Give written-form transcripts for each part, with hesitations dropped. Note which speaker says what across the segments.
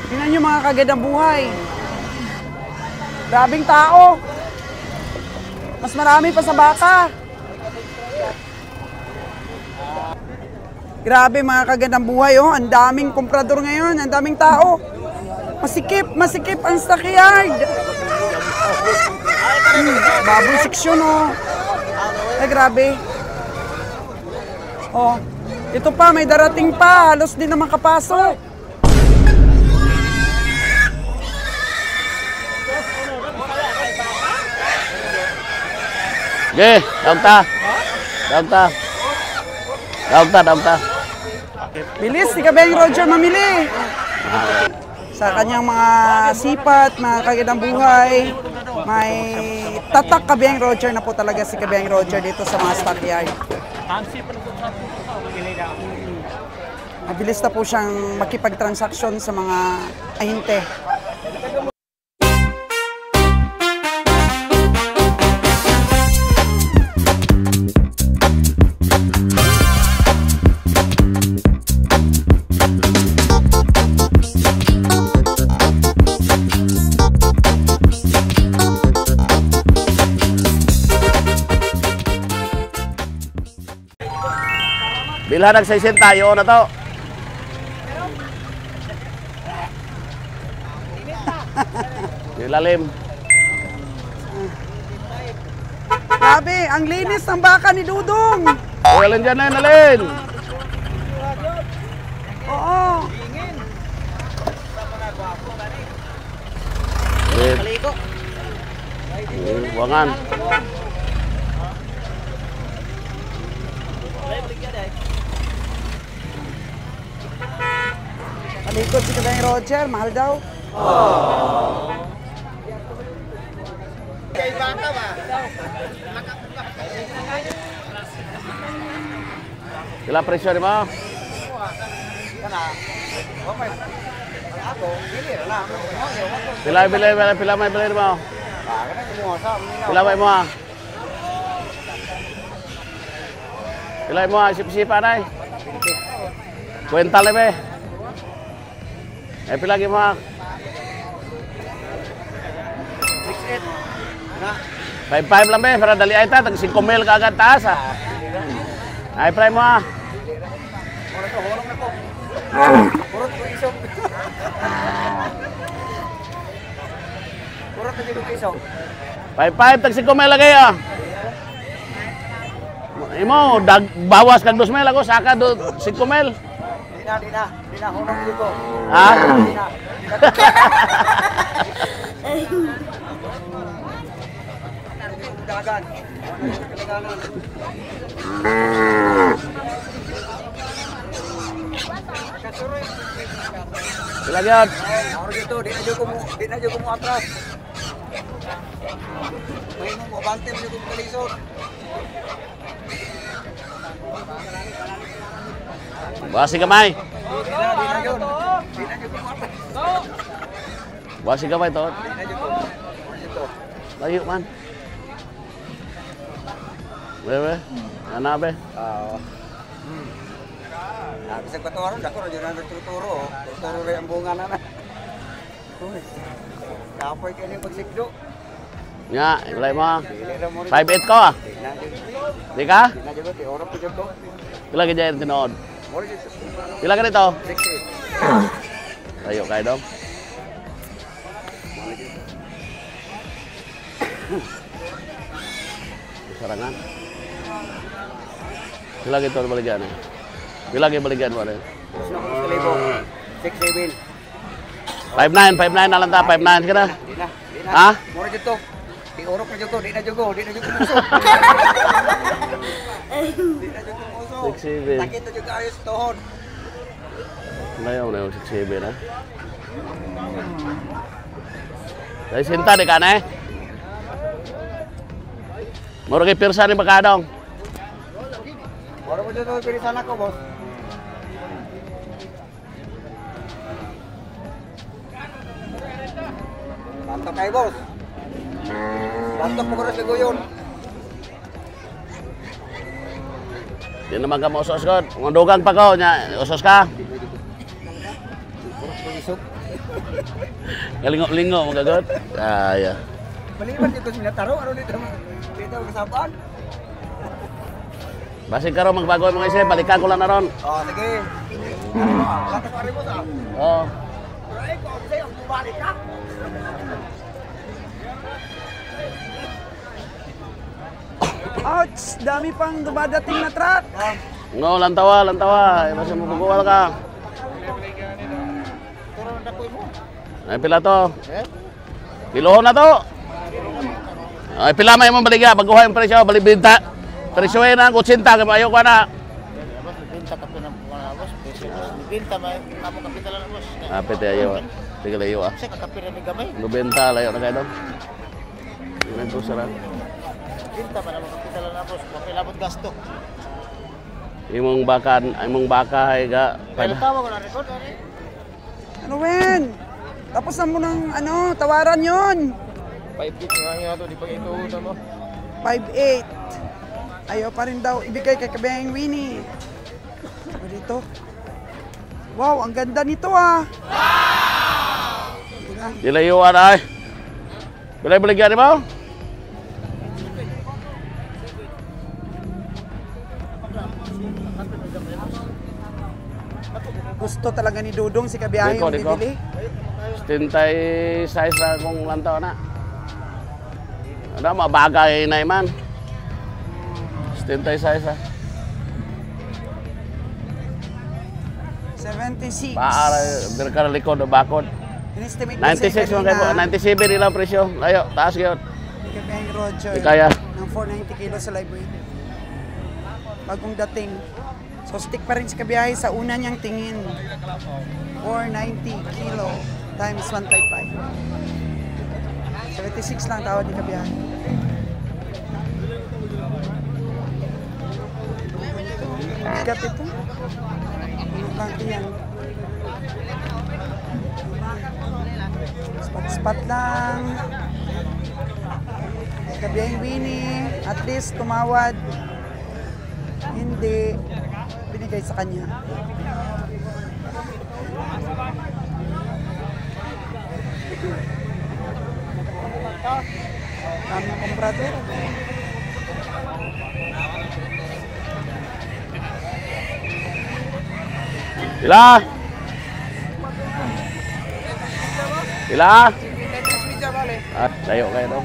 Speaker 1: Tingnan nyo mga kagandang buhay. Grabing tao. Mas marami pa sa baka. Grabe mga kagandang buhay, oh. Ang daming komprador ngayon, ang daming tao. Masikip ang stockyard. Baboy seksyon, oh. Ay, grabe. Oh, ito pa, may darating pa. Halos din naman kapasok.
Speaker 2: Ge, daun ta.
Speaker 1: Bilis, si Kabeng Roger mamili. Sa kanyang mga sipat, mga kagandang buhay, may tatak Kabeng Roger na po talaga si Kabeng Roger dito sa mga stockyard. Mabilis na po siyang makipagtransaksyon sa mga ahinte.
Speaker 2: Bilhan ng 60 tayo na to. Nilalim.
Speaker 1: Grabe, ang linis ng baka ni Dudong.
Speaker 2: Alin dyan na, alin.
Speaker 1: Oo.
Speaker 2: Buangan.
Speaker 1: Palikod si Kabeng Roger, mahal daw.
Speaker 2: Sila presyo di ba? Pila may bili mo? Pila may mo ah? Pila mo ah? Sipa-sipa na eh. Kwenta lebe. Eh pila lagi mo ah? 5-5 lang be, para dali ay ta, tag 5 mil kaagad taas ah. Ay pray mo ah.
Speaker 1: Purot ko isog. Purot ko isog.
Speaker 2: 5-5, tag 5 mil lagi ah. Imo, bawas kag 2 mil ako, saka 5 mil.
Speaker 1: Di na, hunong dito.
Speaker 2: Ha?
Speaker 1: Dagan.
Speaker 2: Sila gyud.
Speaker 1: Oro dito, di na jud ko mo atras. May mo bante mo jud ko lisod.
Speaker 2: Basi kamay.
Speaker 1: Di na jud ko mo atras.
Speaker 2: Basi kamay to.
Speaker 1: Di na jud ko.
Speaker 2: Layo man. Bebe, ana be.
Speaker 1: Bisag paturo, dako ra jud na tuturo. Tuturo rin ang bunga na. Kapoy kay ni pagsikdo.
Speaker 2: Nya, ilay mo. 5-8 ko ah. Di ka?
Speaker 1: Di na jud ko, oro ko jud ko.
Speaker 2: Pila ka dyan tinood?
Speaker 1: Moro jud.
Speaker 2: Pila ka dito?
Speaker 1: 60.
Speaker 2: Layo kayo dong. Sarangan. Pila gitu baligyan eh. Pila ka baligyan mo rin?
Speaker 1: 6-7.
Speaker 2: 5-9 na lang ta, 5-9 ka na.
Speaker 1: Di na.
Speaker 2: Ha?
Speaker 1: Moro jud to. Di oro ko jud ko, di na jud ko muso. Di na jud ko muso.
Speaker 2: 6-7.
Speaker 1: Sakit jud ka ayos tuhod.
Speaker 2: Layo na yung 6-7 ha. Dahil sinta di ka na eh. Moro kay pirsa ni Bakadong.
Speaker 1: Moro ko jud to pilisan ako, boss. Bantok kay boss. Bantok mo ko sa guyon.
Speaker 2: Di naman ka mausos ko. Mga dugang pa ko. Usos ka.
Speaker 3: isog.
Speaker 2: Galingo-lingo magagot. Ah, ya.
Speaker 3: Maliban dito sila taro, ano dito kasabaan?
Speaker 2: Basig ka ron magbago mga isip, balikan ko lang na ron.
Speaker 3: Oh, sige. Katak pa rin mo sa.
Speaker 2: Oo.
Speaker 3: Ay, ko sa'yo, bumalik ka.
Speaker 1: Ouch! Dami pang dumadating na truck.
Speaker 2: No, lantawa, lantawa. Basta mo buguwal ka.
Speaker 3: Turo na dakoy mo.
Speaker 2: Ay, pila to. Kilohon na to. Ay, pila may mong baligya. Baguhay ang presyo, balibinta. Presyoin na, 80. Ayaw ko na.
Speaker 3: Binta ka pinang mga boss. Binta ba? Kamu kapital na boss.
Speaker 2: Apit ayaw. Sige layo ah.
Speaker 3: Kasi kakapira ni gamay.
Speaker 2: 90, layo na kayo doon. Yun ang tusara.
Speaker 3: Binta ba naman kapital na boss? Mapilabot gasto.
Speaker 2: Imong baka ay ga.
Speaker 3: Pero tawag ko na record.
Speaker 1: Ano, Wen? Tapos na mo ng tawaran yon.
Speaker 3: 5 feet nga nga ito, di pa ito mo.
Speaker 1: 5'8". Ayaw pa rin daw ibigay kay Kabeng Winnie. Sabi dito. Wow, ang ganda nito ah.
Speaker 2: Dilayuan ay. Bilay baligyan mo?
Speaker 1: Gusto talaga ni Dudong si Kabiyahe yung
Speaker 2: Diko.
Speaker 1: bibili.
Speaker 2: Stintay size na kung lantaw na. Ano, mabagay na iman. Stintay size ha.
Speaker 1: 76.
Speaker 2: Para berkara likod o bakod.
Speaker 1: In-estimate
Speaker 2: 96 man kayo po. 97 nila presyo. Layo, taas yun.
Speaker 1: Ni Kabeng Roger.
Speaker 2: Di kaya.
Speaker 1: Ng 490 kilos sa live weight. Bagong dating. So stick pa rin si Kabiyahe sa una niyang tingin. 490 kilo times 155. 76 lang tawad ni Kabiyahe. Bigat ito. Ano lang yan? Spot lang. Kabiyahe Winnie. At least tumawad. Hindi. Binigay sa kanya. Kami komprador.
Speaker 2: Sila. Sila. At layo kayo doon.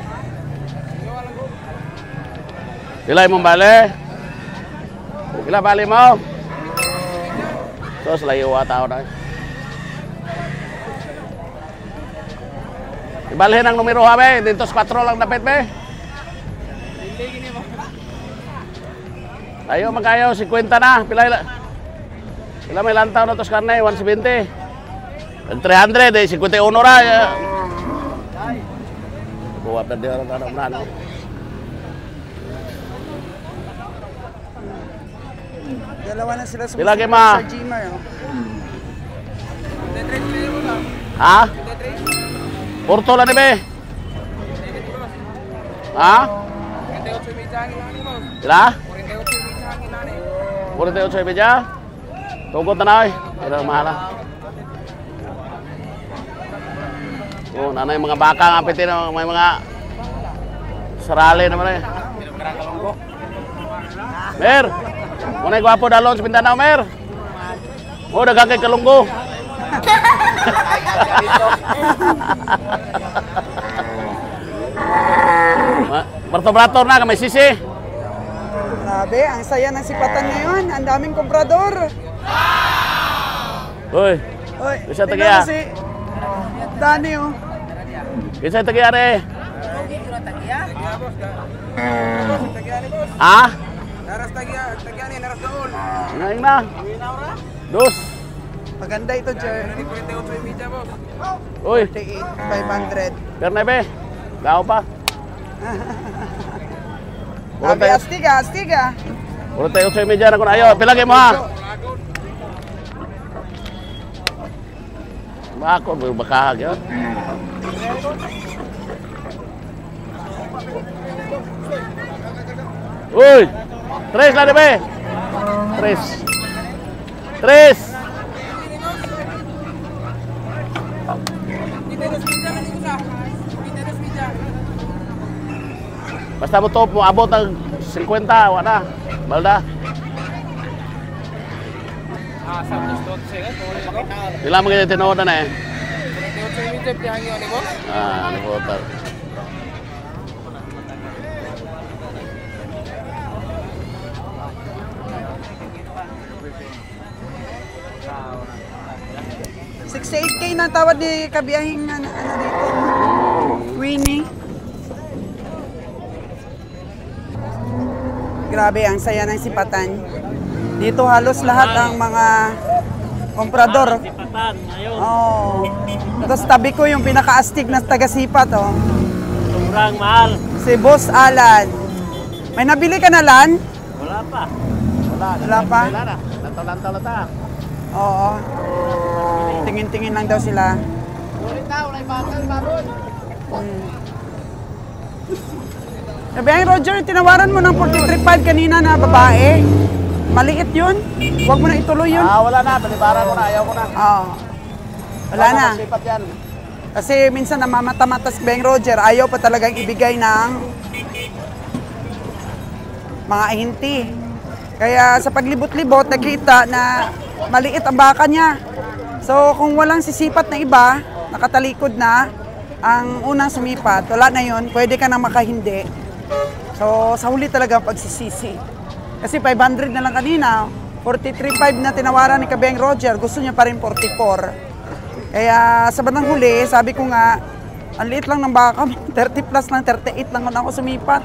Speaker 2: Sila mong bale. Sila bali mo. Terus layo tao na. Ibalhin ang numero ha be. Dito 4 lang dapat be. Layo magkayo 50 na. Pila may lantaw na tos karne 170. Ang 300 eh 51 ra. Buwat na diyan ang ano.
Speaker 1: Dalawa na sila sa
Speaker 2: Bilagay ma.
Speaker 1: Gmer. Oh.
Speaker 2: Ha? Porto lang ni be. Ha? Sila? 48 media. Tugot na na eh. Pero mahal na. Oh, nanay mga baka nga pitin, may mga sarali naman eh. Mer, munay gwapo dalon sa Mindanao, Mer. Oh, dagang kay Kalunggo. Barto-brator na, may sisi.
Speaker 1: Grabe, ang saya ng sipatan ngayon. Ang daming komprador.
Speaker 2: Uy,
Speaker 1: Oy,
Speaker 2: Bisa
Speaker 1: tingnan
Speaker 2: tagiya.
Speaker 1: mo si Dani oh.
Speaker 2: kinsa tagyari? Ha?
Speaker 3: Naras tagya ni naras doon.
Speaker 2: Ngayon na. Dos.
Speaker 1: Maganda ito, Jer.
Speaker 3: 48 media boss.
Speaker 2: Uy,
Speaker 1: 48,500.
Speaker 2: Bernebe. Gao pa.
Speaker 1: Abi, astiga, astiga.
Speaker 2: Puro tayo sa media na ko na ayo. Pilagay mo ha. Bakod, bakahag yun. Uy! 3 lang be. 3. Basta mo top mo abot ng 50, wala. Balda. Ilang mga tinood na eh. Ni voter.
Speaker 1: $68K na tawad ni kabiyahing ano dito. Winnie. Grabe, ang saya ng sipatan. Dito halos lahat ang mga komprador.
Speaker 4: Sipatan, ngayon.
Speaker 1: Oh. Tapos tabi ko yung pinaka-astig na taga-sipat, oh.
Speaker 4: Sobrang mahal.
Speaker 1: Si Boss Alan. May nabili ka na, Lan?
Speaker 4: Wala pa.
Speaker 1: Wala pa?
Speaker 2: Wala na. Lantaw-lantaw na ta.
Speaker 1: Oo. Tingin-tingin lang daw sila. Sabi ang Roger, tinawaran mo ng 43.5 kanina na babae. Maliit yun. Huwag mo na ituloy yun.
Speaker 2: Wala na. Balibara ko na. Ayaw ko na.
Speaker 1: Oo. Wala na.
Speaker 2: Sipat yan.
Speaker 1: Kasi minsan namamata-mata si Beng Roger, ayaw pa talagang ibigay ng mga ahinti. Kaya sa paglibot-libot, nakita na maliit ang baka niya. So kung walang sisipat na iba, nakatalikod na, ang unang sumipat, wala na yun, pwede ka na makahindi. So sa huli talaga pagsisisi. Kasi 500 na lang kanina, 43.5 na tinawaran ni Kabeng Roger, gusto niya pa rin 44. Kaya sa bandang huli, sabi ko nga, ang liit lang ng baka, 30 plus lang, 38 lang ako sumipat.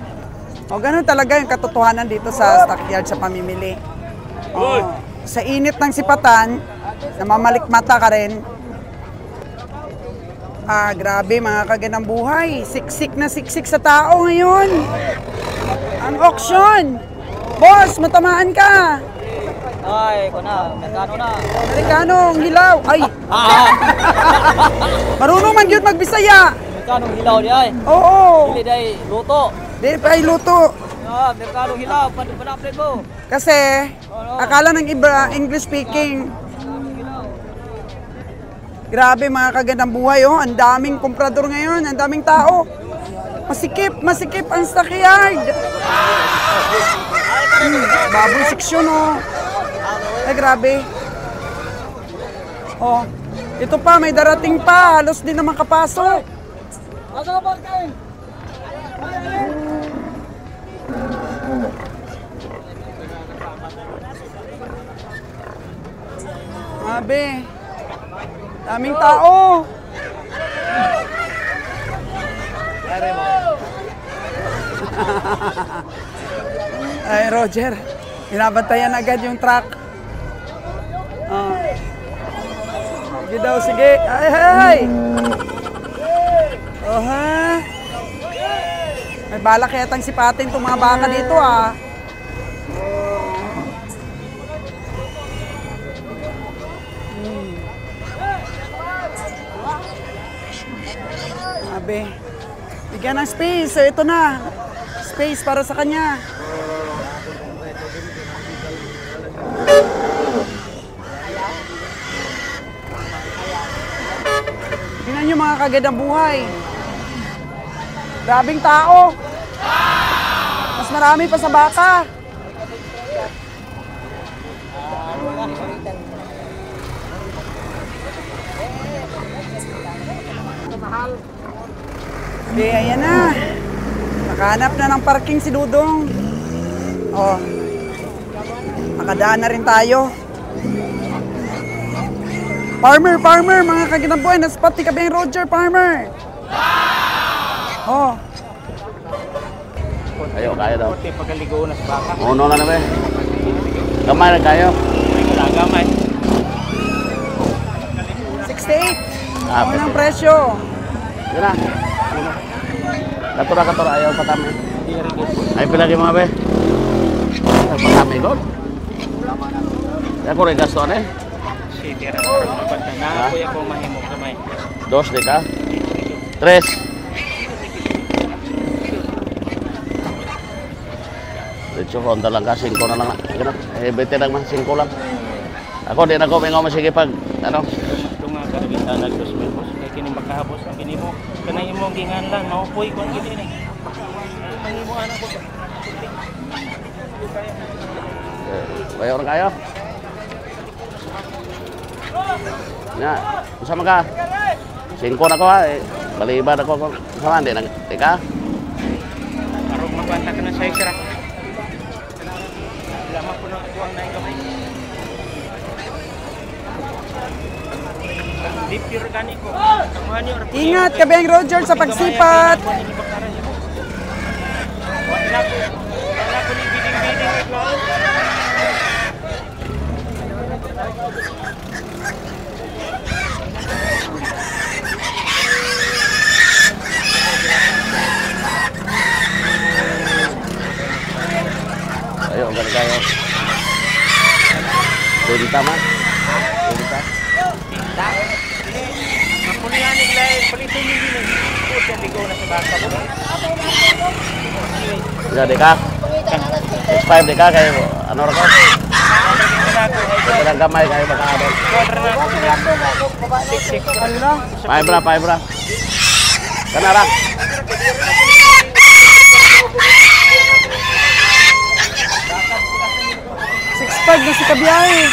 Speaker 1: O ganun talaga yung katotohanan dito sa stockyard sa pamimili. O, sa init ng sipatan, namamalikmata ka rin. Grabe mga kagandang buhay. Siksik na siksik sa tao ngayon. Ang auction. Boss, matamaan ka.
Speaker 4: Ay, ko na. Merkano na.
Speaker 1: Amerikano, ang hilaw. Ay, marunong man yun magbisaya.
Speaker 4: Merkano hilaw di ay.
Speaker 1: Oo.
Speaker 4: Dili day luto.
Speaker 1: Di pa ay luto.
Speaker 4: Merkano hilaw. Panapre ko.
Speaker 1: Kasi, akala ng iba, English speaking. Grabe mga kagandang buhay, oh. Ang daming komprador ngayon, ang daming tao. Masikip ang stockyard. Baboy seksyon, oh. Ay, grabe. Oh, ito pa, may darating pa. Halos din naman kapasok. Grabe. Daming tao. Ay, Roger. Binabantayan agad yung truck. Sige daw, sige. Ay. Oh, ha? May balak yatang sipatin itong mga baka dito, ah. Sabi, bigyan ng space. So, ito na. Space para sa kanya. Tingnan nyo mga kagandang buhay. Grabing tao. Mas marami pa sa baka. Okay, ayan na. Nakahanap na ng parking si Dudong. Oh. Nakadaan na rin tayo. Farmer, mga kagandang buhay. Naspot ni Kabeng Roger, farmer. Oh.
Speaker 2: Ayo, kaya daw.
Speaker 4: Pati pagaligo na sa baka.
Speaker 2: Uno na naman. Gamay na kayo.
Speaker 4: Wala gamay.
Speaker 1: 68.
Speaker 2: Ah,
Speaker 1: Unang presyo.
Speaker 2: Yan na. Katura, ayaw patami. Ay, pilagi mga be. Patami ko. Ako rin gasto na eh.
Speaker 4: City ra. Pagka na kuya ko mahimo gamay.
Speaker 2: 2 di ka? 3. Dito Honda lang ka, 5 na lang. Eh, bete lang man, 5 lang. Ako, di na ko, may nga sige pag, ano?
Speaker 4: Ito nga karagita nag 2,000 kay kini makahapos ang kini mo. Kanay imong ginganlan maupoy ko ang gini ni. Mahimo anak ko.
Speaker 2: Bayo orang kayo. Ya, sama ka. Singko na ko ha. Balibad ako sama hindi ka.
Speaker 4: Arog magbanta ka na sa isra. Lama po nang kuwang na kamay. Deep organic ko.
Speaker 1: Ingat, Kabeng Roger, sa pagsipat.
Speaker 4: Wala ko ni bidding ito.
Speaker 2: Ayo, ganun kayo. Pinta man. Pinta.
Speaker 4: Mapulihan nila, palitin nila. Puti ang ligaw na sa bata mo.
Speaker 2: Jadi ka. X5 di ka kayo. Ano ra ko? Kadang gamay kayo makaabot. Paibra. Kanara.
Speaker 1: Pag na si Kabiyahe.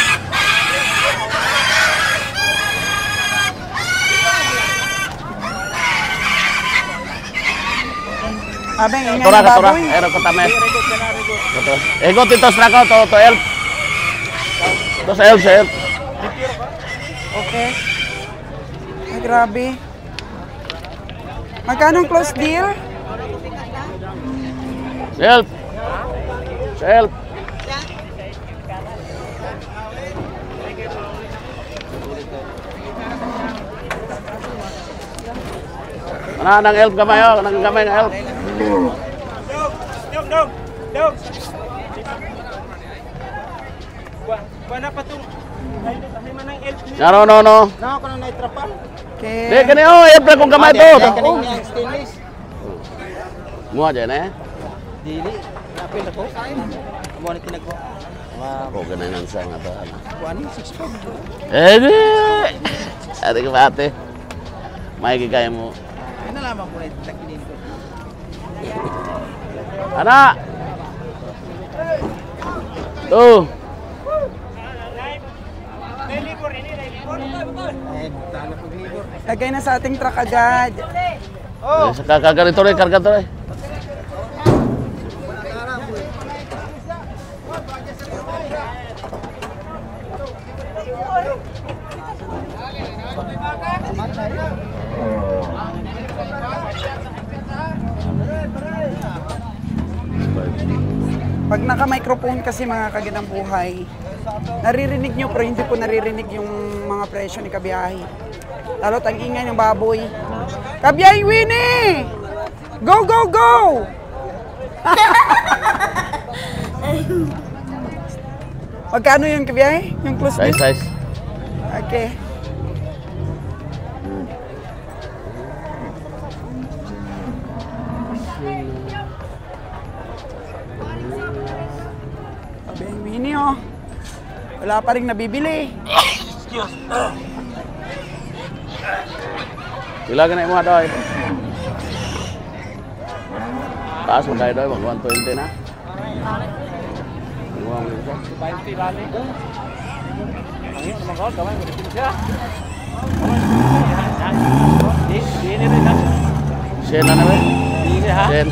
Speaker 1: Abeng, ingay
Speaker 2: Tora
Speaker 1: na
Speaker 2: ka tora.
Speaker 1: baboy.
Speaker 2: Ero ko tame. Betul. Ikot ito sa ko to elf. To sa elf.
Speaker 1: Okay. Ay, grabe. Magkano ang close deal?
Speaker 2: Elf. Elf. Mana nang elf gamay oh, nang gamay ng elf.
Speaker 4: Dog. Wala pa tong ay manang elf.
Speaker 2: No.
Speaker 3: Na ako na naitrapal.
Speaker 1: Okay.
Speaker 2: Di kani oh, elf na kung gamay to.
Speaker 3: Kaning niya stainless.
Speaker 2: Mo aja na.
Speaker 3: Dili. Napil ako. Amo ni tinagko.
Speaker 2: Ako ganang sa nga to.
Speaker 3: Kuan 6.5.
Speaker 2: Di. Ate ko ate. May gigay mo.
Speaker 3: Ano lamang ko na itakinin ko.
Speaker 2: Anak. Tuh.
Speaker 3: Tala pag libor.
Speaker 1: Lagay na sa ating truck agad.
Speaker 2: Karga ito rin.
Speaker 1: Pag naka-microphone kasi mga kagandang buhay, naririnig nyo pero hindi ko naririnig yung mga presyo ni Kabiyahe. Lalo't ang ingay ng baboy. Kabiyahe Winnie! Go, go, go! Magkano yun Kabiyahe? Yung close deal?
Speaker 2: Size.
Speaker 1: Okay. Kabiyahe Winnie oh. Wala pa rin nabibili.
Speaker 2: Pila ka na mo doy. Taas mo tayo doy, mag 120 na. Buang mo siya.
Speaker 4: 20 lali. Ang yun naman ko, gawin mo din siya. Di rin na.
Speaker 2: Sen na ba?
Speaker 4: Di ha.
Speaker 2: Sen.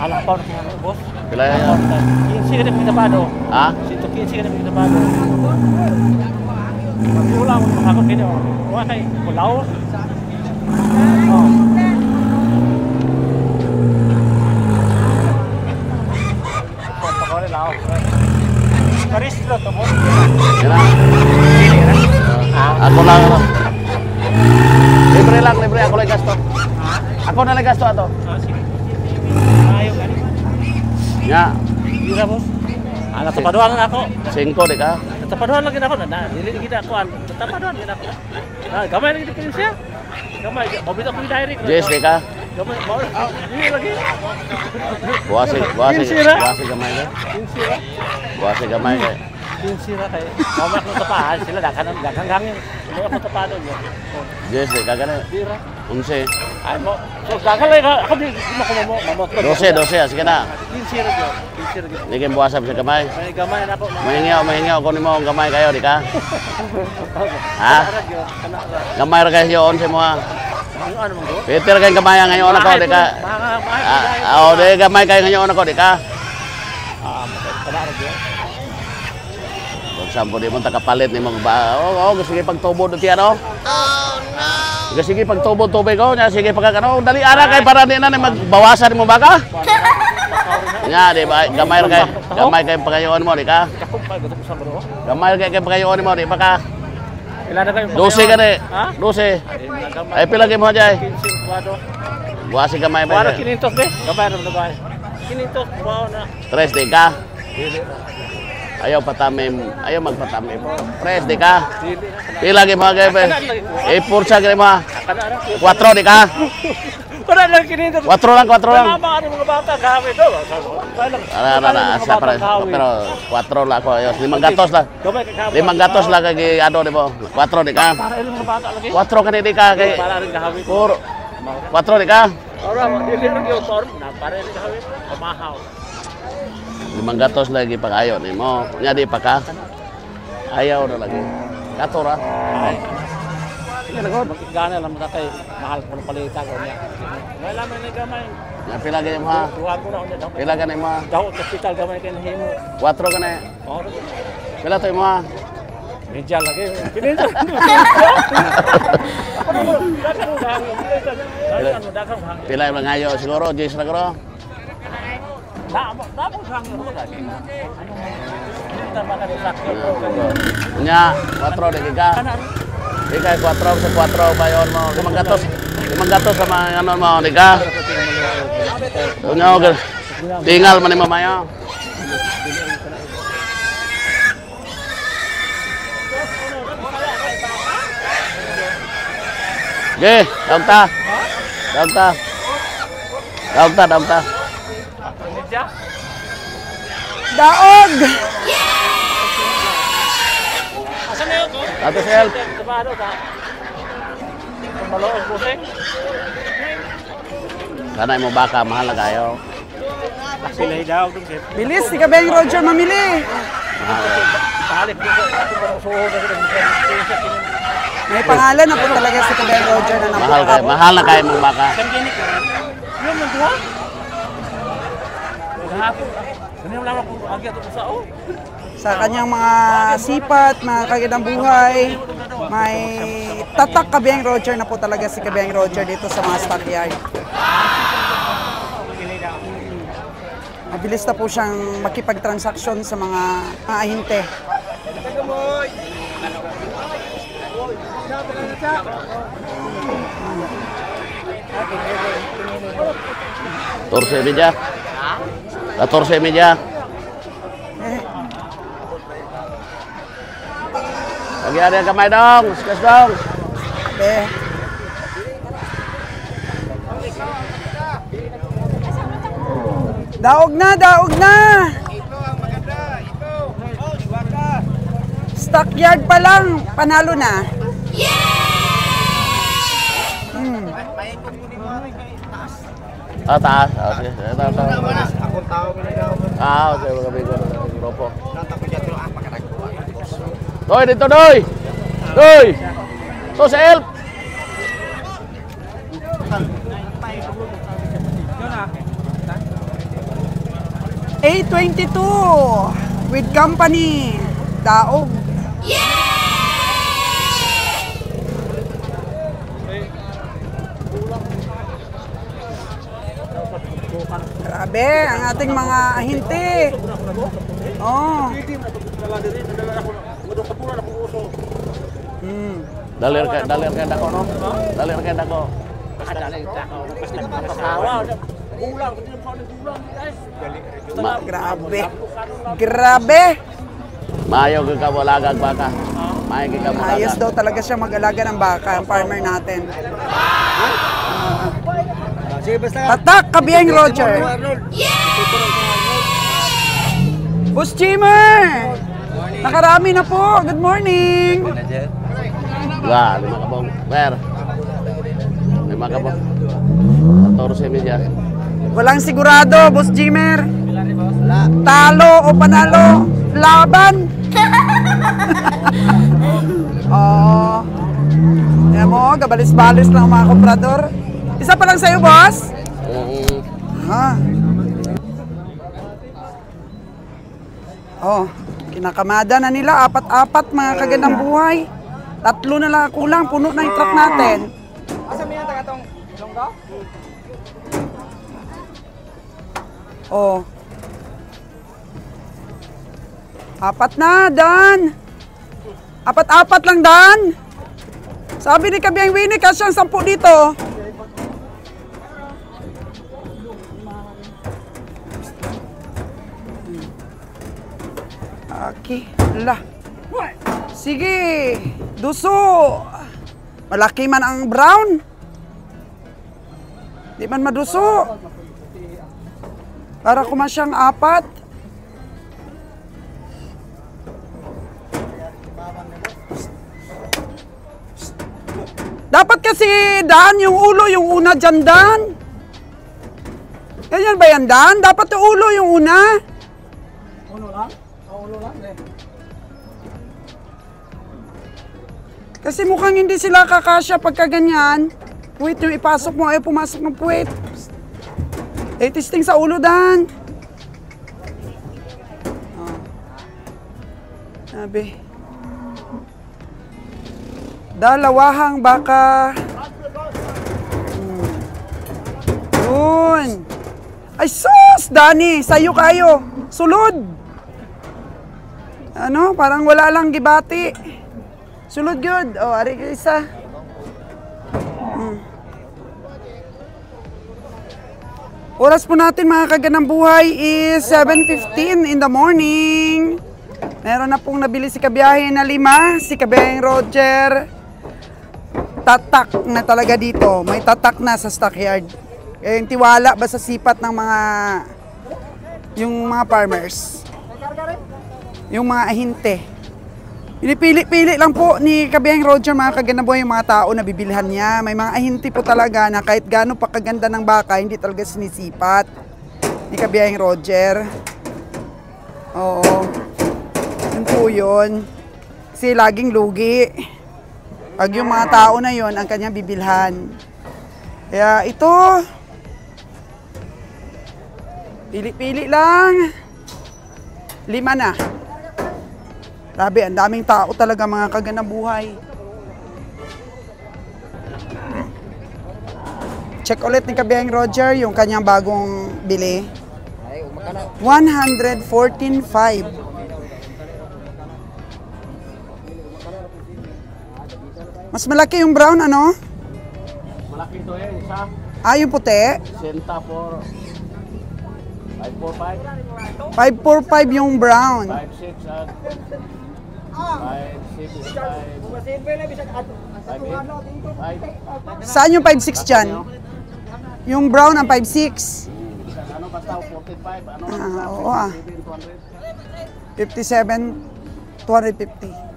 Speaker 4: Alam pa na boss.
Speaker 2: Pila yan.
Speaker 4: 15 ka na pinapado.
Speaker 2: Ha?
Speaker 4: 115 ka na pinapado. Wala mo makakot kini. Wala kay kulaw. Karistro to mo.
Speaker 2: Yan na. Ako lang. Libre. Ako lang gasto. Ako na lang gasto ato.
Speaker 4: Sige. Ayo kan.
Speaker 2: Ya.
Speaker 4: Dira boss. Anak tapaduan ako.
Speaker 2: 5 di ka.
Speaker 4: Tapaduan lagi ako na. Dili kita ako. Tapaduan din ako. Gamay lagi din siya. Gamay. Mabit ako direct.
Speaker 2: Jess di ka.
Speaker 4: Gamay. Dili lagi.
Speaker 2: Buwasi gamay ka. Buwasi gamay ka.
Speaker 4: Kinsira kay. Mamaya ko tapahan sila daghang hangin. Mamaya ko tapahan doon.
Speaker 2: Yes, di kagana.
Speaker 4: Bira.
Speaker 2: 11.
Speaker 4: Ay mo. So daghang lang ako di mo mamot.
Speaker 2: 12, sige na.
Speaker 4: Kinsira gyud. Kinsira gyud.
Speaker 2: Di kayo buwasap sa kamay.
Speaker 4: May gamay na ako.
Speaker 2: Mahingaw, kunin mo ang gamay kayo, di ka? Ha?
Speaker 4: Kana.
Speaker 2: Gamay ra kayo on sa mo ha.
Speaker 4: Ano mo go?
Speaker 2: Peter kayong gamay ngayon ako, di ka? Di gamay kayo ngayon ako, di ka?
Speaker 4: Kana ra gyud.
Speaker 2: Kung sampo di mo takapalit ni mo ba? Oo, sige pagtubo do tiyan, no? Oh no. Sige pagtubo tubig ko, nya sige pagkano, dali ara kay para di na magbawasan mo baka. Nya di ba gamay kay pagayon mo, di ka? Gamay kay pagayon mo, di ba ka?
Speaker 4: Ilan na kayo?
Speaker 2: 12 ka ni.
Speaker 4: Ha?
Speaker 2: 12. Ay pila kay mo jay?
Speaker 4: 15
Speaker 2: Buwasi gamay ba?
Speaker 4: Wala 500 be. Gamay ra gamay. 500 wow na.
Speaker 2: 3 di ka? Ayaw patamim, ayaw magpatamim. Pres di ka? Pila kay mo kay be? Pursa kay mo. 4 di ka?
Speaker 4: Wala lang 500.
Speaker 2: 4 lang.
Speaker 4: Tama ang mga bata gamit do.
Speaker 2: Asa para pero 4 lang ako. Ayos 500 lang.
Speaker 4: Gamay kay
Speaker 2: 500 lang kay ano di mo? 4 di ka?
Speaker 4: para ilang mga bata lagi.
Speaker 2: 4 ka di ka kay
Speaker 4: Para rin gahawin.
Speaker 2: 4 di ka?
Speaker 4: Ora, dili rin gyud tor na para rin gahawin. Pamahaw.
Speaker 2: 500 lagi pag ayaw ni mo. Nya di pa ka? Ayaw na lagi. Katora.
Speaker 4: Sige na god, gana lang mata kay mahal ko palita ko niya. Wala man ni gamay.
Speaker 2: Nya pila kay mo ha?
Speaker 4: Duha ko na unya daw.
Speaker 2: Pila ka ni mo?
Speaker 4: Daw hospital gamay kay nahimo.
Speaker 2: 4 ka na.
Speaker 4: Or
Speaker 2: Pila to mo ha?
Speaker 4: medya lagi. Pinito.
Speaker 2: Pila yung ngayo siguro, Jis na karo. Nya 4 di ka? Di ka 4 sa 4 bayon mo. 500 sama ano mo di ka? Nya tinggal man ni mamayo. Ge, daun ta.
Speaker 1: Daog!
Speaker 4: Asa na yun ko?
Speaker 2: Ato sel.
Speaker 4: Tabado ka. Maloog busing.
Speaker 2: Kanay mo baka mahal na kayo.
Speaker 4: Sila daw dun sir.
Speaker 1: Bilis, si Kabeng Roger mamili.
Speaker 4: Talip ko sa suho na sila.
Speaker 1: May pangalan na po talaga si Kabeng Roger na napakabot.
Speaker 2: Mahal na kayo mo baka.
Speaker 4: Kanginik. Yung magduha? Gahapon. Ganyan lang ako agi ato sa o.
Speaker 1: Sa kanyang mga sipat, mga kagandang buhay, may tatak Kabeng Roger na po talaga si Kabeng Roger dito sa mga stockyard. Mabilis na po siyang makipagtransaksyon sa mga ahinte.
Speaker 2: Torse media. 14 media. Lagi ada yang kamay dong, sekas dong.
Speaker 1: Eh. Daog na, daog na! Stockyard pa lang, panalo na.
Speaker 2: Ah, taas. Ah, sige. Ah, okay, mga bigo ng grupo. Doy, dito, Doy! Doy! To sa help!
Speaker 1: A22 with company. Daog. Grabe, ang ating mga ahinte. Oh.
Speaker 2: Dalir ka dako, no? Dalir ka dako.
Speaker 1: Grabe. Grabe.
Speaker 2: Maayo ka walagag baka. Maayo ka walagag.
Speaker 1: Ayos daw talaga siya mag-alaga ng baka, ang farmer natin. Tatak, Kabeng Roger. Boss Jimmer! Nakarami na po. Good morning.
Speaker 2: Wah, 5 kabong. Per. 5 kabong. 14 media.
Speaker 1: Walang sigurado, Boss Jimmer. Talo o panalo, laban. Oh. Yan mo, gabalis-balis lang mga komprador. Isa pa lang sa'yo, boss? Ha? Oh, kinakamada na nila, 4-4 mga kagandang buhay. 3 na lang kulang, puno na yung truck natin. Asa mo yan, tagatong longgo? Oh. 4 na, Dan. 4 lang, Dan. Sabi ni Kabiyang Winnie, kasi ang 10 dito. Okay, lah. Sige, duso. Malaki man ang brown. Di man maduso. Para kumasyang 4. Dapat kasi, Dan, yung ulo yung una dyan, Dan. Ganyan ba yan, Dan? Dapat yung ulo yung una. Ulo lang? Ulo lang, eh. Kasi mukhang hindi sila kakasya pagka ganyan. Wait, yung ipasok mo, ayaw pumasok ng puwet. Testing sa ulo, Dan. Oh. Sabi. Dalawahang baka. Yun. Ay, sus! Dani, sayo kayo. Sulod. Ano, parang wala lang gibati. Sulod good. O, ari ka isa. Oras po natin mga kagandang buhay is 7:15 in the morning. Meron na pong nabili si Kabiyahe na 5. Si Kabiyaheng Roger. Tatak na talaga dito. May tatak na sa stockyard. Eh, yung tiwala ba sa sipat ng yung mga farmers. Yung mga ahinte. Pinipili-pili lang po ni Kabiyaheng Roger mga kagandang buhay yung mga tao na bibilhan niya. May mga ahinte po talaga na kahit gaano pa kaganda ng baka, hindi talaga sinisipat ni Kabiyaheng Roger. Oo. Yun po yun. Kasi laging lugi. Pag yung mga tao na yon ang kanyang bibilhan. Kaya ito, pili-pili lang. 5 na. Grabe, ang daming tao talaga mga kagandang buhay. Check ulit ni Kabiyaheng Roger yung kanyang bagong bili. 114.5. Mas malaki yung brown, ano?
Speaker 2: Malaki ito eh, isa.
Speaker 1: Ah, yung puti?
Speaker 2: Senta for 545.
Speaker 1: 545 yung brown.
Speaker 2: 56 at 565.
Speaker 1: Saan yung 56 dyan? Yung brown ang 56.
Speaker 2: Ano basta 45? Ano
Speaker 1: Ah, oo ah. 57, 250.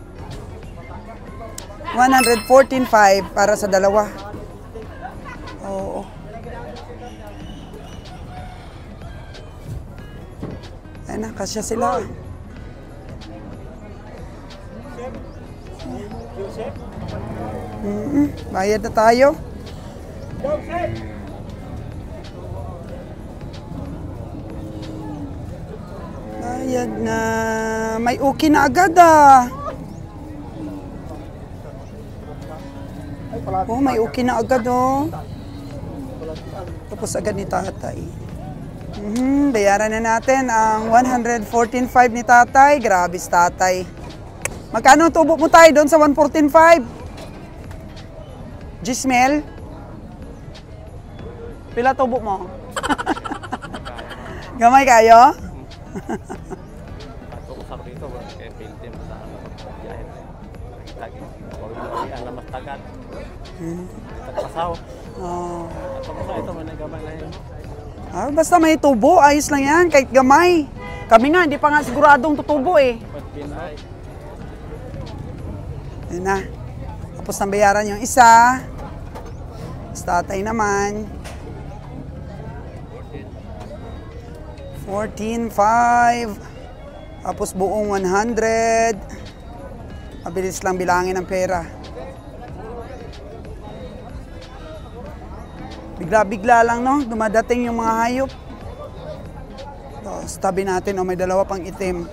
Speaker 1: 114.5 para sa dalawa. Oo. Ayan na, kasya sila. Bayad na tayo. Bayad na. May okay na agad ah. Oh, may okay na agad oh. Tapos agad ni tatay. Bayaran na natin ang 114.5 ni tatay. Grabe si tatay. Magkano tubo mo tayo doon sa 114.5? Gismel? Pila tubo mo? Gamay kayo?
Speaker 4: Usap dito, kaya pintim sa biyahe. Lagi. Huwag mo mas tagat. Pasaw.
Speaker 1: Oh.
Speaker 4: At pasaw ito, may nagamay na yun.
Speaker 1: Ah, basta may tubo, ayos lang yan, kahit gamay. Kami nga, hindi pa nga siguradong tutubo eh.
Speaker 4: Pag pinay.
Speaker 1: Yun na. Tapos nang bayaran yung isa. Sa tatay naman. 14,500. Tapos buong 100. Mabilis lang bilangin ang pera. Bigla-bigla lang, no? Dumadating yung mga hayop. Tapos tabi natin, may dalawa pang itim.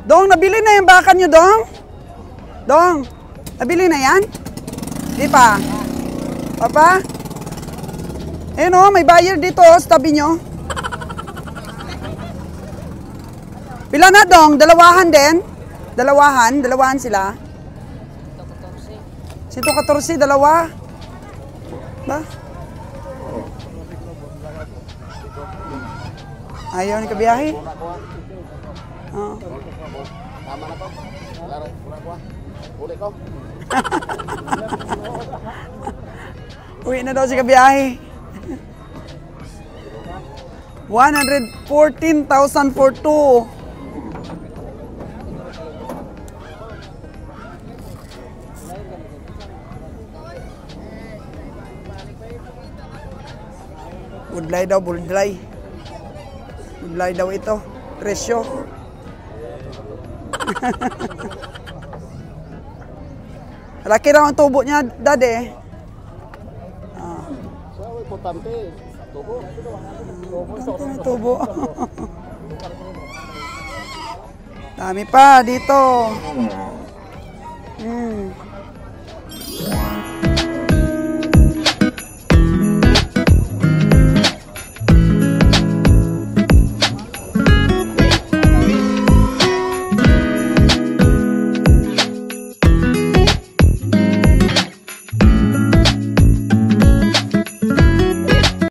Speaker 1: Dong, nabili na yung baka nyo, Dong? Dong, nabili na yan? Di pa? Papa? Ayun may buyer dito sa tabi nyo. Pila na, Dong? Dalawahan din? Dalawahan sila? 114, dalawa. Ba? Ayaw ni kabiyahe? Oo.
Speaker 2: Tama na ko. Laro, ko. Uli ko.
Speaker 1: Uwi na daw si kabiyahe. 114,000 for 2. Budlay daw, budlay. Budlay daw ito. Presyo. Laki raw ang tubo niya, Dade.
Speaker 2: So, importante. Tubo.
Speaker 1: Tubo. Dami pa dito.